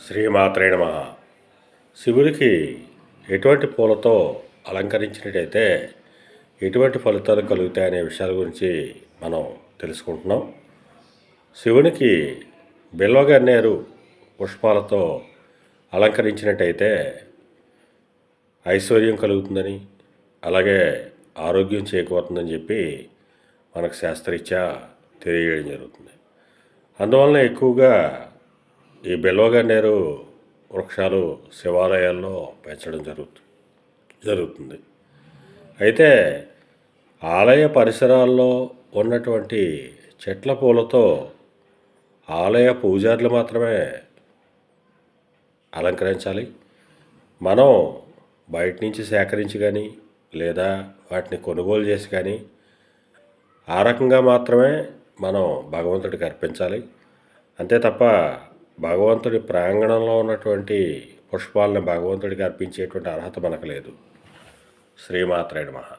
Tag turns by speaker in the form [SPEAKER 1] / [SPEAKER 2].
[SPEAKER 1] శ్రీమాత్రే నమః. శివుడికి ఎటువంటి పూలతో అలంకరించినట్టయితే ఎటువంటి ఫలితాలు కలుగుతాయనే విషయాల గురించి మనం తెలుసుకుంటున్నాం. శివునికి బిల్వగన్నేరు పుష్పాలతో అలంకరించినట్టయితే ఐశ్వర్యం కలుగుతుందని, అలాగే ఆరోగ్యం చేకూరుతుందని చెప్పి మనకు శాస్త్రరీత్యా తెలియజేయడం జరుగుతుంది. అందువలన ఎక్కువగా ఈ బిల్వగన్నేరు వృక్షాలు శివాలయాల్లో పెంచడం జరుగుతుంది. అయితే ఆలయ పరిసరాల్లో ఉన్నటువంటి చెట్ల పూలతో ఆలయ పూజారులు మాత్రమే అలంకరించాలి. మనం బయట నుంచి సేకరించి కానీ లేదా వాటిని కొనుగోలు చేసి కానీ ఆ రకంగా మాత్రమే మనం భగవంతుడికి అర్పించాలి. అంతే తప్ప భగవంతుడి ప్రాంగణంలో ఉన్నటువంటి పుష్పాలను భగవంతుడికి అర్పించేటువంటి అర్హత మనకు లేదు. శ్రీమాత్రే నమః.